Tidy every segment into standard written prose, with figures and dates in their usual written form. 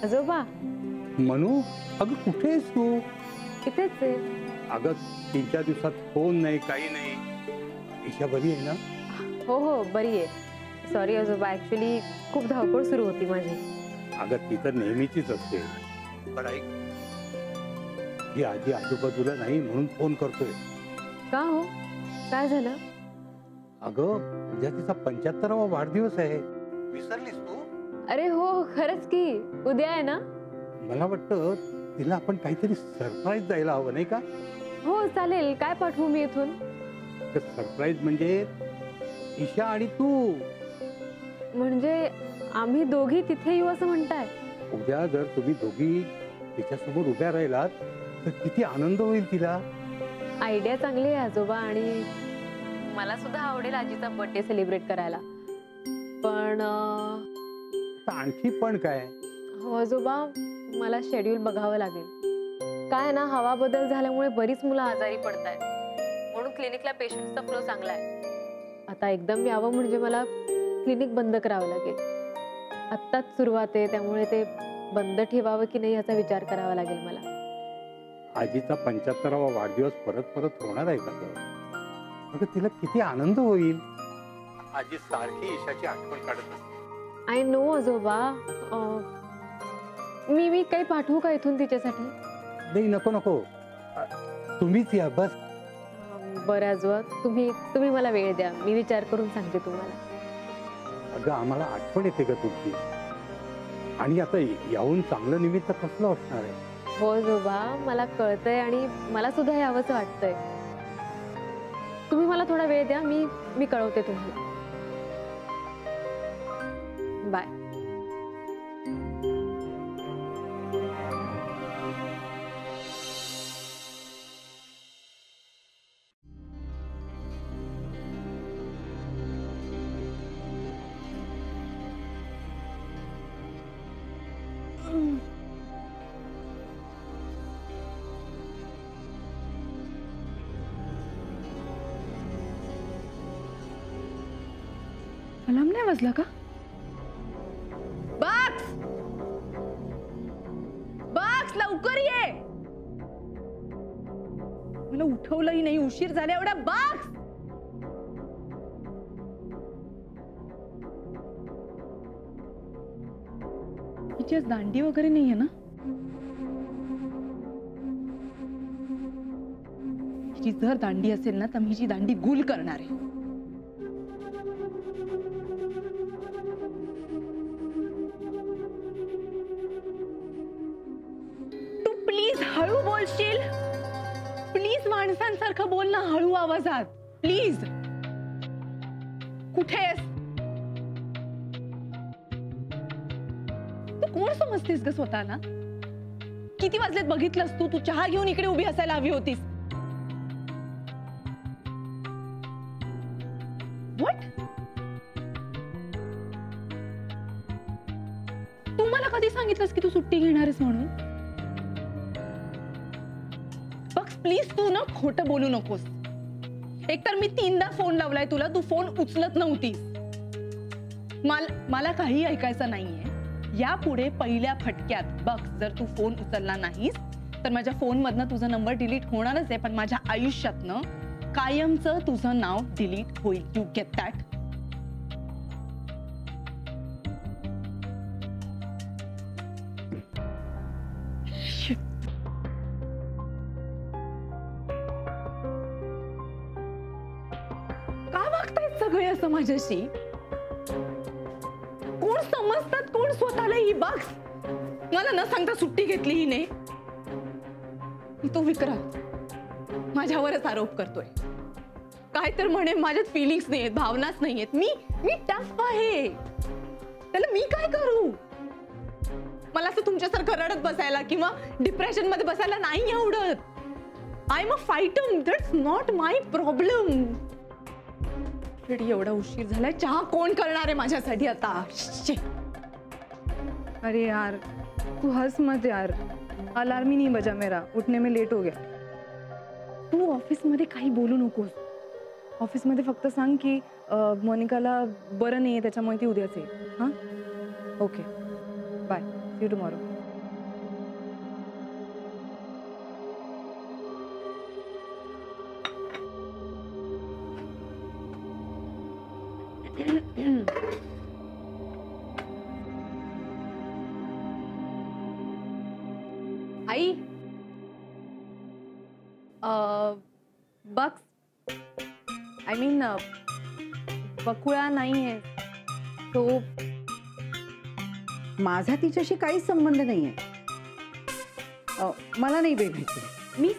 आजोबा. मनू, अगं कुठे आहेस तू? इथेच आहे. अगं 3-4 दिवसात फोन नाही, काही नाही. ईशा बरी आहे ना? हो हो बरी आहे. सॉरी आजोबा, ऍक्च्युली खूप धावपळ सुरू होती माझी. अगं ती तर नेहमीचीच असते. पण ऐक, ही आजी आजूबाजूला नाही म्हणून फोन करतोय. का हो, काय झालं? अगं उद्या तिचा 75वा वाढदिवस आहे. विसरलीस तू? अरे हो, खरंच की उद्या आहे ना. मला वाटतं तिला आपण काहीतरी सरप्राईज द्यायला हवं, नाही का? हो चालेल. काय पाठवू मी इथून? सरप्राईज म्हणजे ईशा आणि तू. म्हणजे आम्ही दोघी तिथे येऊ असं म्हणताय? उद्या जर तुम्ही दोघी तिच्यासमोर उभ्या राहिलात तर किती आनंद होईल तिला. आयडिया चांगली आहे आजोबा, आणि मला सुद्धा आवडेल आजीचा बर्थडे सेलिब्रेट करायला. पण आणखी पण काय? हो आजोबा, मला शेड्यूल बघावं लागेल. काय ना, हवा बदल झाल्यामुळे बरीच मुलं आजारी पडतायत, म्हणून क्लिनिकला पेशंटचा फ्लो चांगला आहे. आता एकदम यावं म्हणजे मला क्लिनिक बंद करावं लागेल. आत्ताच सुरुवात आहे, त्यामुळे ते बंद ठेवावं की नाही याचा विचार करावा लागेल मला. आजीचा 75वा वाढदिवस परत परत होणार आहे का गं? अगं तिला किती आनंद होईल. आजी सारखी ईशाची आठवण काढत असते. आय नो आजोबा. मी काही पाठवू का इथून तिच्यासाठी? नाही, नको नको, तुम्हीच या बस. बरं आजोबा, तुम्ही मला वेळ द्या, मी विचार करून सांगते तुम्हाला. अगं आम्हाला आठवण येते का तुमची? आणि आता याहून चांगलं निमित्त कसलं असणार आहे? हो आजोबा, मला कळतंय आणि मला सुद्धा यावंसं वाटतंय. तुम्ही मला थोडा वेळ द्या, मी कळवते तुम्हाला. बाय. अलार्म नाही वाजला का? बॉक्स बॉक्स लवकर ये. मला उठवलंही नाही, उशीर झाला एवढा. बॉक्स हिची आज दांडी वगैरे नाहीये ना? हिची जर दांडी असेल ना तर मी हिची दांडी गुल करणार आहे. हळू बोलशील प्लीज, माणसांसारखं बोल ना, हळू आवाजात प्लीज. कुठे आहेस तू? कोण समजतेस ग स्वतःला? किती वाजलेत बघितलंस तू? तू चहा घेऊन इकडे उभी असायला हवी होतीस. व्हॉट? तू मला कधी सांगितलंस की तू सुट्टी घेणार आहेस म्हणून? प्लीज तू ना खोटं बोलू नकोस. एकतर मी 3दा फोन लावलाय तुला, तू फोन उचलत नव्हतीस. मला काही ऐकायचं नाहीये. यापुढे पहिल्या फटक्यात बघ, जर तू फोन उचलला नाहीस तर माझ्या फोन मधनं तुझा नंबर डिलीट होणारच आहे, पण माझ्या आयुष्यातनं कायमचं तुझं नाव डिलीट होईल. You get that? सगळे असं माझ्याशी? कोण समजतात, कोण स्वतःला ही बॉक्स? मला न सांगता सुट्टी घेतली हिने. तो विक्रांत माझ्यावरच आरोप करतोय. काय तर म्हणे माझ्यात फिलिंग्स नाहीयेत, भावनाच नाहीयेत. मी टफ आहे, त्याला मी काय करू? मला असं तुमच्यासारखं रडत बसायला किंवा डिप्रेशन मध्ये बसायला नाही आवडत. I am a fighter, that's not my problem. एवढा उशीर झालाय, चहा कोण करणार आहे माझ्यासाठी आता? अरे यार तू हंस मत यार, अलार्म ही नहीं बजा मेरा, उठने में लेट हो गया. तू ऑफिस मध्ये काही बोलू नकोस. ऑफिस मध्ये फक्त सांग की मोनिकाला बरं नाहीये, त्याच्यामुळे ती उद्याच येईल. हां, okay bye, see you tomorrow. I bucks I mean Bakula नाहीये तो. माझा तिच्याशी काहीच संबंध नाहीये. मला नाही भेटायची. मी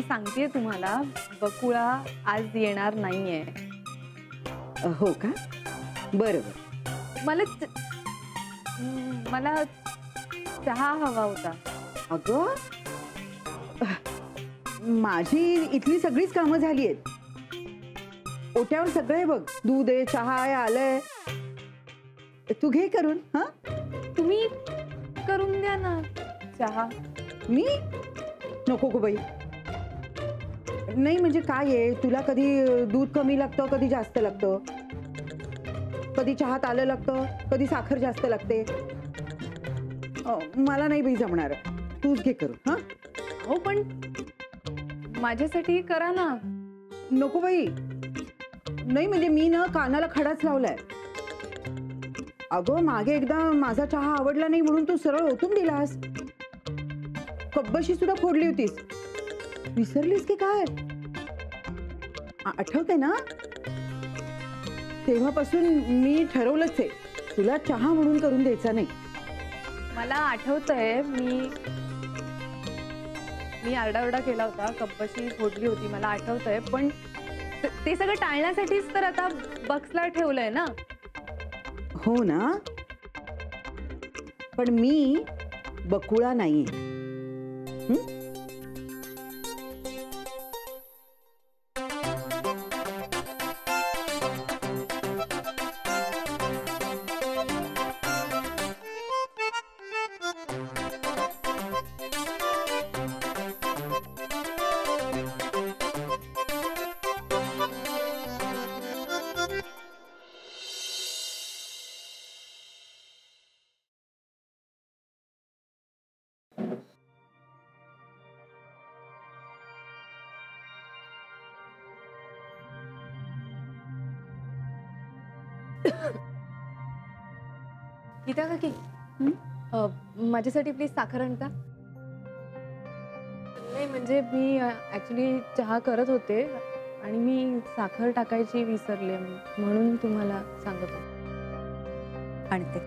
सांगतेय तुम्हाला बकुळा आज येणार नाहीये. हो का? बरोबर. मला चहा हवा होता. अगं माझी इथली सगळीच कामं झाली आहेत. ओट्यावर सगळं आहे बघ. दूध आहे, चहा आहे, आलंय. तू घे करून. हा तुम्ही करून द्या ना चहा. मी नको गो बाई. नाही म्हणजे काय आहे, तुला कधी दूध कमी लागतं, कधी जास्त लागतं, कधी चहात आलं लागतं, कधी साखर जास्त लागते. मला नाही बाई जमणार. तूच घे करून. हा हो पण माझ्यासाठी करा ना. नको बाई. नाही म्हणजे मी ना कानाला खडाच लावलाय. अगं मागे एकदा माझा चहा आवडला नाही म्हणून तू सरळ ओतून दिलास. कब्बशी सुद्धा फोडली होतीस. विसरलीस की काय? आठवते ना? तेव्हापासून मी ठरवलंच आहे तुला चहा म्हणून करून द्यायचा नाही. मला आठवतंय मी आरडाओरडा केला होता, कब्बशी फोडली होती, मला आठवतंय. पण ते सगळं टाळण्यासाठीच तर आता बक्सला ठेवलंय ना. हो ना. पण मी बकुळा नाहीये. गीता काकी माझ्यासाठी प्लीज साखर आणता. नाही म्हणजे मी ऍक्च्युली चहा करत होते आणि मी साखर टाकायची विसरले म्हणून तुम्हाला सांगत होते. आणते.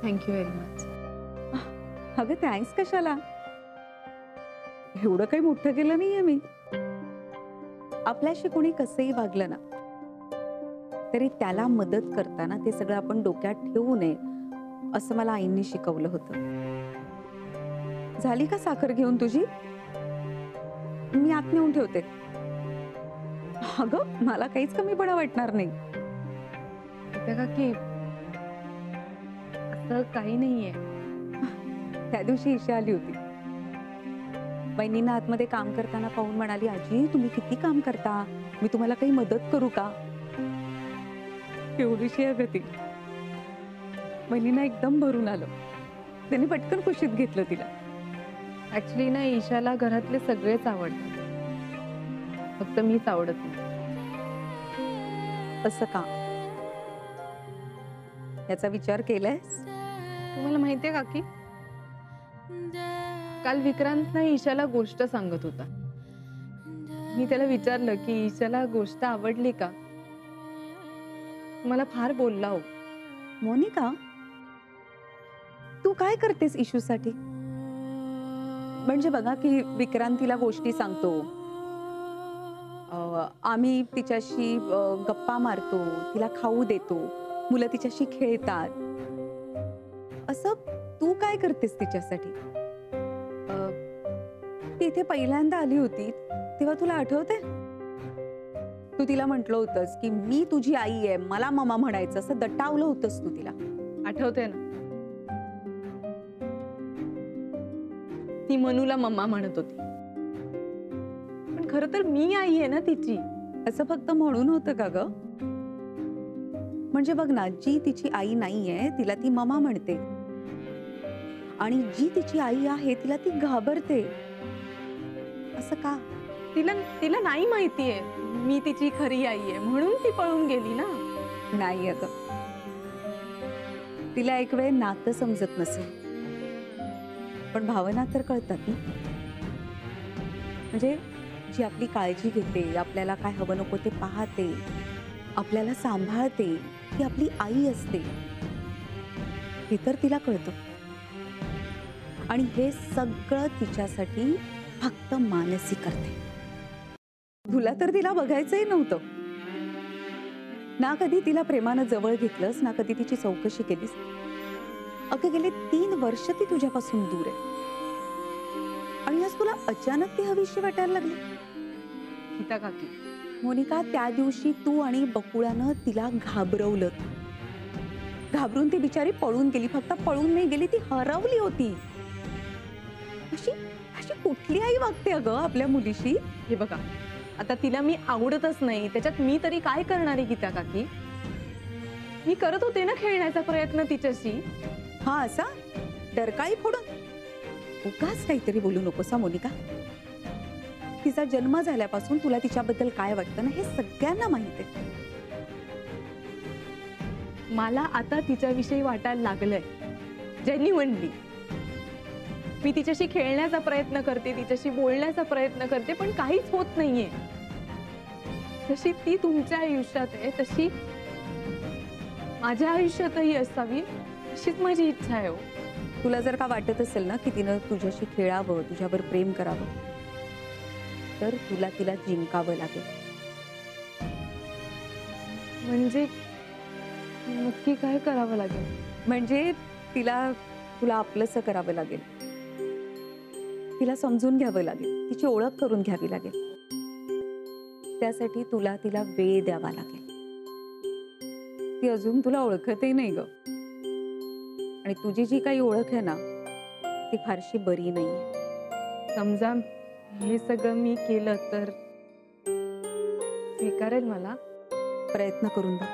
Thank you very much. अगं थँक्स कशाला? एवढं काही मोठं केलं नाहीये मी. आपल्याशी कोणी कसंही वागलं ना तरी त्याला मदत करताना ते सगळं आपण डोक्यात ठेवू नये असं मला आईंनी शिकवलं होतं. झाली का साखर घेऊन तुझी? मी आत नेऊन ठेवते. अगं मला काहीच कमीपणा वाटणार नाही. गीता काकी असं काही नाहीये. त्या दिवशी ईशा आली होती. बहिणींना आतमध्ये काम करताना पाहून म्हणाली, आजी तुम्ही किती काम करता, मी तुम्हाला काही मदत करू का? एवढीशी आहे ती. बहिणींना एकदम भरून आलं. त्यांनी पटकन कुशीत घेतलं तिला. ऍक्च्युली ना ईशाला घरातले सगळेच आवडतात, फक्त मीच आवडत नाही. असं का? याचा विचार केलायस? तुम्हाला माहितीये काकी, काल विक्रांत ना ईशाला गोष्ट सांगत होता. मी त्याला विचारलं की ईशाला गोष्ट आवडली का. मला फार बोलला हो. मोनिका तू काय करतेस इशू साठी? म्हणजे बघा की विक्रांतीला गोष्टी सांगतो, आम्ही तिच्याशी गप्पा मारतो, तिला खाऊ देतो, मुलं तिच्याशी खेळतात. असं तू काय करतेस तिच्यासाठी? ती इथे पहिल्यांदा आली होती तेव्हा तुला आठवते? तू तिला म्हटलं होतंस की मी तुझी आई आहे, मला मम्मा म्हणायचं, असं दटावलं होतंस तू तिला. आठवते ना? ती मनूला मम्मा म्हणत होती, पण खरं तर मी आई आहे ना तिची. असं फक्त म्हणून होतं का ग? म्हणजे बघ ना, जी तिची आई नाहीये तिला ती ममा म्हणते, आणि जी तिची आई आहे तिला ती घाबरते. असं का? तिला नाही माहितीये मी तिची खरी आई आहे, म्हणून ती पळून गेली ना. नाही अगं, तिला एक वेळ नातं समजत नसेल, पण भावना तर कळतात ना. म्हणजे जी आपली काळजी घेते, आपल्याला काय हवं नको ते पाहते, आपल्याला सांभाळते, ती आपली आई असते, हे तर तिला कळतं. आणि हे सगळं तिच्यासाठी फक्त मानसी करते. तुला तर तिला बघायचंही नव्हतं ना, कधी तिला प्रेमानं जवळ घेतलंस ना, कधी तिची चौकशी केलीस. अगं गेले 3 वर्ष ती तुझ्यापासून दूर आहे, आणि आज तुला अचानक ती हवीशी वाटायला लागली. गीता काकी, मोनिका, त्या दिवशी तू आणि बकुळानं तिला घाबरवलं, घाबरून ती बिचारी पळून गेली. फक्त पळून नाही गेली, ती हरवली होती. अशी अशी कुठली आई वागते अगं आपल्या मुलीशी? हे बघा, आता तिला मी आवडतच नाही, त्याच्यात मी तरी काय करणार आहे गीता काकी? मी करत होते ना खेळण्याचा प्रयत्न तिच्याशी. हा असा डरकाळी फोडून उगाच काहीतरी बोलू नकोस हा मोनिका. तिचा जन्म झाल्यापासून तुला तिच्याबद्दल काय वाटतं ना, हे सगळ्यांना माहित आहे. मला आता तिच्याविषयी वाटायला लागलंय जेन्युइनली. मी तिच्याशी खेळण्याचा प्रयत्न करते, तिच्याशी बोलण्याचा प्रयत्न करते, पण काहीच होत नाहीये. जशी ती तुमच्या आयुष्यात आहे तशी माझ्या आयुष्यातही असावी, अशीच माझी इच्छा आहे. हो, तुला जर का वाटत असेल ना की तिनं तुझ्याशी खेळावं, तुझ्यावर प्रेम करावं, तर तुला तिला जिंकावं लागेल. म्हणजे नक्की काय करावं लागेल? म्हणजे तुला आपलंसं करावं लागेल, तिला समजून घ्यावं लागेल, तिची ओळख करून घ्यावी लागेल. त्यासाठी तुला तिला वेळ द्यावा लागेल. ती अजून तुला ओळखतही नाही ग, आणि तुझी जी काही ओळख आहे ना ती फारशी बरी नाहीये. समजा हे सगळं मी केलं तर स्वीकारेल मला? प्रयत्न करून बघ.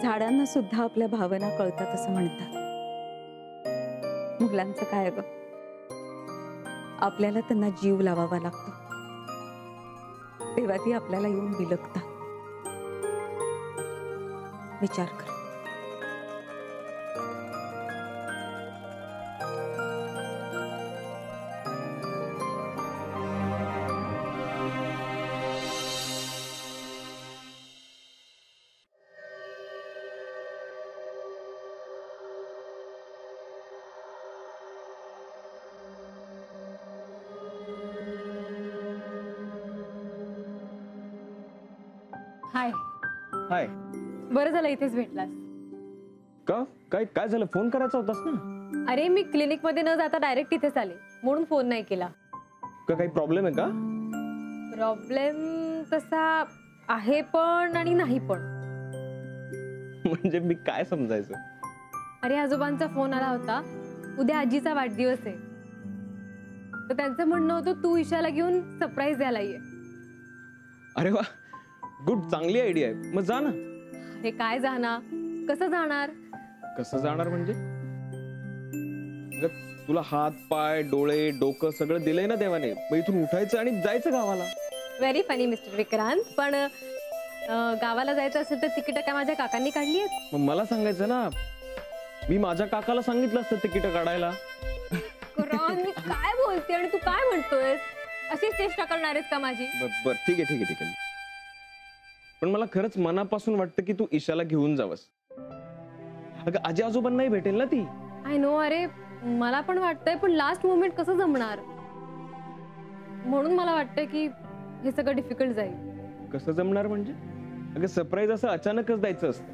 झाडांना सुद्धा आपल्या भावना कळतात असं म्हणतात. मुलांचं काय ग, आपल्याला त्यांना जीव लावावा लागतो, तेव्हा ती आपल्याला येऊन बिलगतात. विचार कर. हाय. हाय. बरं झालं इथेच भेटलास. का? काय झालं? फोन करायचा होतास ना. अरे मी क्लिनिक मध्ये न जाता डायरेक्ट इथेच आले, म्हणून फोन नाही केला. का काही प्रॉब्लेम आहे का? प्रॉब्लेम तसा आहे पण आणि नाही पण. म्हणजे मी काय समजायचं? अरे आजोबांचा फोन आला होता, उद्या आजीचा वाढदिवस आहे, तर त्यांचं म्हणणं होतं तू ईशाला घेऊन सरप्राईज द्यायला ये. अरे वा, गुड, चांगली आयडिया आहे. मग जा ना. अरे काय जाणार, कसं जाणार? कसं जाणार म्हणजे? तुला हात पाय डोळे डोकं सगळं दिलंय ना देवाने, मग इथून उठायचं आणि जायचं गावाला. व्हेरी फनी मिस्टर विक्रांत, पण गावाला जायचं असेल तर तिकीट काय माझ्या काकांनी काढली आहेत? मग मला सांगायचं ना, मी माझ्या काकाला सांगितलं असतं तिकीट काढायला. मी काय बोलते आणि तू काय म्हणतोय? अशीच चेष्टा करणार आहेस का माझी? बर ठीक आहे. पण मला खरंच मनापासून वाटतं की तू ईशाला घेऊन जावस. अगं आजी आजोबांनाही भेटेल ना ती. I know. अरे मला पण वाटतंय, पण लास्ट मोमेंट कसं जमणार, म्हणून मला वाटतंय की हे सगळं डिफिकल्ट जाईल. कसं जमणार म्हणजे? अगं सरप्राईज असं अचानकच द्यायचं असतं,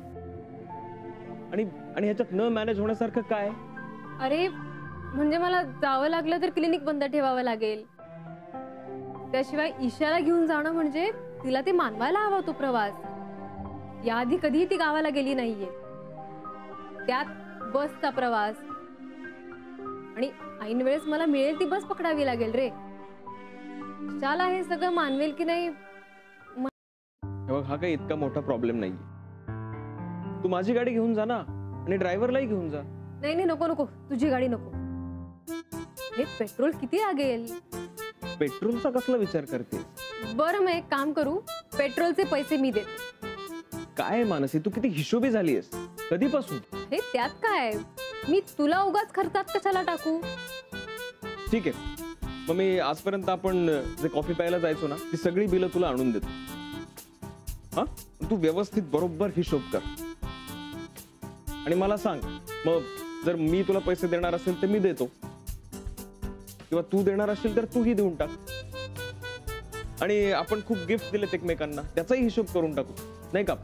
आणि ह्याच्यात न मॅनेज होण्यासारखं काय? अरे म्हणजे मला जावं लागलं तर क्लिनिक बंद ठेवावं लागेल. त्याशिवाय ईशाला घेऊन जाणं म्हणजे तिला ते मानवायला हवा तो प्रवास. याआधी कधीही ती गावाला गेली नाहीये, त्यात बसचा प्रवास, आणि ऐन वेळेस मला मिळेल ती बस पकडावी लागेल रे. ईशाला हे सगळं मानवेल की नाही? हा काही इतका मोठा प्रॉब्लेम नाहीये. तू माझी गाडी घेऊन जा ना आणि ड्रायव्हरलाही घेऊन जा. नाही नाही, नको नको, तुझी गाडी नको. हे पेट्रोल किती लागेल? पेट्रोलचा कसला विचार करते? बरं, मग एक काम करू, पेट्रोलचे पैसे मी देते. काय मानसी, तू किती हिशोबी झालीयस कधीपासून? हे त्यात काय, मी तुला उगाच खर्चात कशाला टाकू? ठीक आहे, मग मी आजपर्यंत आपण जे कॉफी प्यायला जायचो ना, ती सगळी बिलं तुला आणून देतो. हा, तू व्यवस्थित बरोबर हिशोब कर आणि मला सांग. मग जर मी तुला पैसे देणार असेल तर मी देतो, किंवा तू देणार असेल तर तूही देऊन टाक. आणि आपण खूप गिफ्ट दिलेत एकमेकांना, त्याचाही हिशोब करून टाकू, नाही का?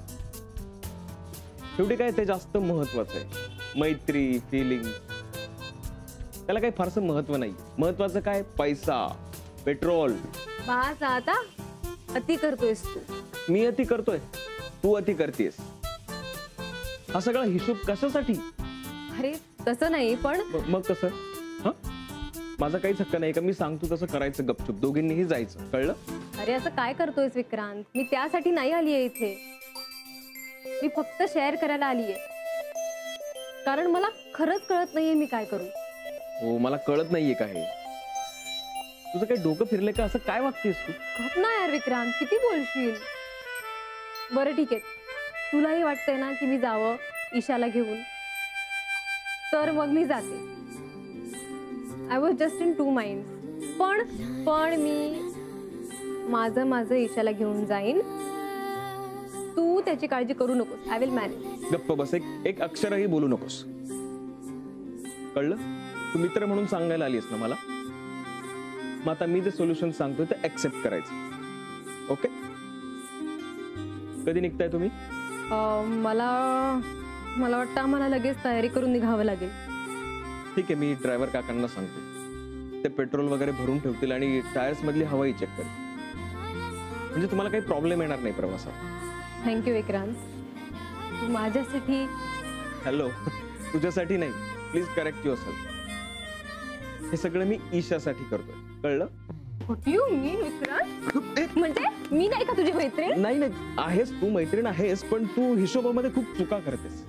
शेवटी काय, ते जास्त महत्वाचं आहे. मैत्री, फिलिंग, त्याला काही फारसं महत्व नाही. महत्वाचं काय, पैसा, पेट्रोल. बास, आता अति करतोयस तू. मी अति करतोय, तू अति करतेस. हा सगळा हिशोब कशासाठी? अरे तसं नाही, पण मग कसं? हा, माझा काहीच हक्क नाही का मी सांगतो तसं करायचं गपचूप, दोघींनीही जायचं, कळलं? अरे असं काय करतोयस विक्रांत? मी त्यासाठी नाही आलीये इथे, मी फक्त शेअर करायला आलीये. कारण मला खरंच कळत नाहीये मी काय करू. हो, मला कळत नाहीये काय. तुझं काही डोकं फिरलंय का? असं काय वागतेस तू? गप ना यार विक्रांत, किती बोलशील. बरं ठीक आहे, तुलाही वाटतंय ना की मी जावं ईशाला घेऊन, तर मग मी जाते. I was just in 2 minds. पण मी माझं ईशाला घेऊन जाईन. तू त्याची काळजी करू नकोस, आय विल मॅनेज. गप्प बस, एक अक्षरही बोलू नकोस, कळलं? तू मित्र म्हणून सांगायला आलीस ना मला, मग आता मी जे सोल्युशन सांगतोय ते ऍक्सेप्ट करायचं. ओके? कधी निघताय तुम्ही? मला वाटतं आम्हाला लगेच तयारी करून निघावं लागेल. ठीक आहे, मी ड्रायव्हर काकांना सांगतो, ते पेट्रोल वगैरे भरून ठेवतील आणि टायर्स मधली हवाई चेक करतील, म्हणजे तुम्हाला काही प्रॉब्लेम येणार नाही प्रवासात. थँक्यू विक्रांत, तू माझ्यासाठी. हॅलो, तुझ्यासाठी नाही, प्लीज करेक्ट युअरसेल्फ. हे सगळं मी ईशासाठी करतोय, कळलं? व्हॉट यू मीन विक्रांत? म्हणजे मी नाही का तुझी मैत्रीण? नाही नाही, आहेस तू, मैत्रीण आहेस, पण तू हिशोबामध्ये खूप चुका करतेस.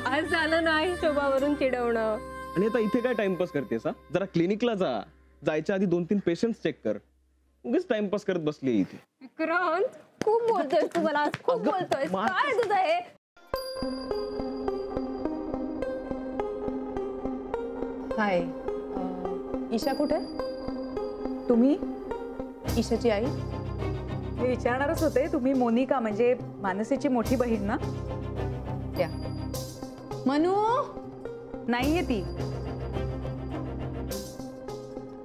आज झालं नाही हिशोबावरून चिडवणं. आणि आता इथे काय टाइमपास करतेस? हा, जरा क्लिनिकला जा, जायच्या आधी 2-3 पेशंट्स चेक कर. उगीच टाइमपास करत बसली इथे. विक्रांत, खूप बोलतोयस तू मला, खूप बोलतोयस. काय तुझं हे? हाय, ईशा कुठे? तुम्ही ईशाची आई? मी विचारणारच होते, तुम्ही मोनिका म्हणजे मानसीची मोठी बहीण ना? या मनू नाहीये ती,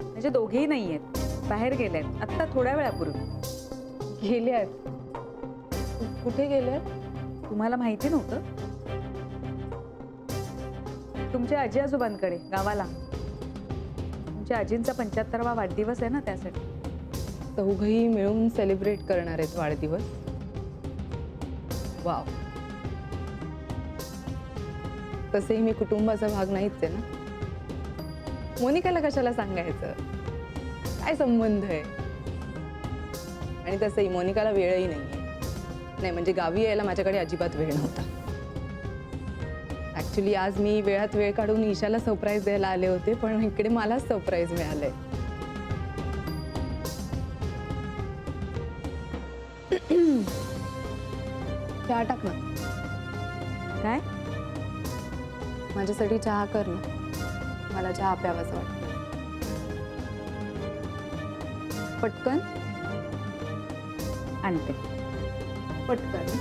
म्हणजे दोघेही नाहीयेत, बाहेर गेल्यात आत्ता थोड्या वेळापूर्वी. गेल्यात? कुठे गेल्यात? तुम्हाला माहिती नव्हतं? तुमच्या आजी आजोबांकडे गावाला. तुमच्या आजींचा 75वा वाढदिवस आहे ना, त्यासाठी. चौघही मिळून सेलिब्रेट करणार आहेत वाढदिवस. वाव, तसेही मी कुटुंबाचा भाग नाहीच आहे ना. मोनिकाला कशाला सांगायचं, काय संबंध आहे? आणि तसंही मोनिकाला वेळही नाही, म्हणजे गावी यायला माझ्याकडे अजिबात वेळ नव्हता. ऍक्च्युली आज मी वेळात वेळ काढून ईशाला सरप्राईज द्यायला आले होते, पण इकडे मलाच सरप्राईज मिळालंय. चहा टाक ना. काय? माझ्यासाठी चहा कर ना, मला चहा प्यावासा वाटतं. पटकन आणते. पटकन.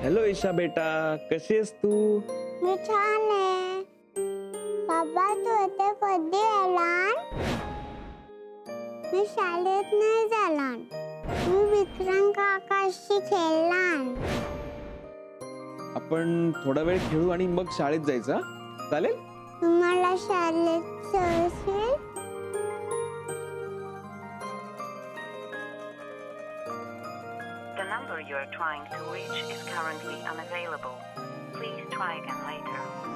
हॅलो ईशा बेटा, कशी आहेस तू? मी छान आहे. बाबा तू इथे कधी आला? मी शाळेत नाही झाला, मी विक्रम काकाशी खेळला. आपण थोडा वेळ खेळू आणि मग शाळेत जायचं, चालेल? तुम्हाला शाळेत सोडशील? number you are trying to reach is currently unavailable. Please try again later.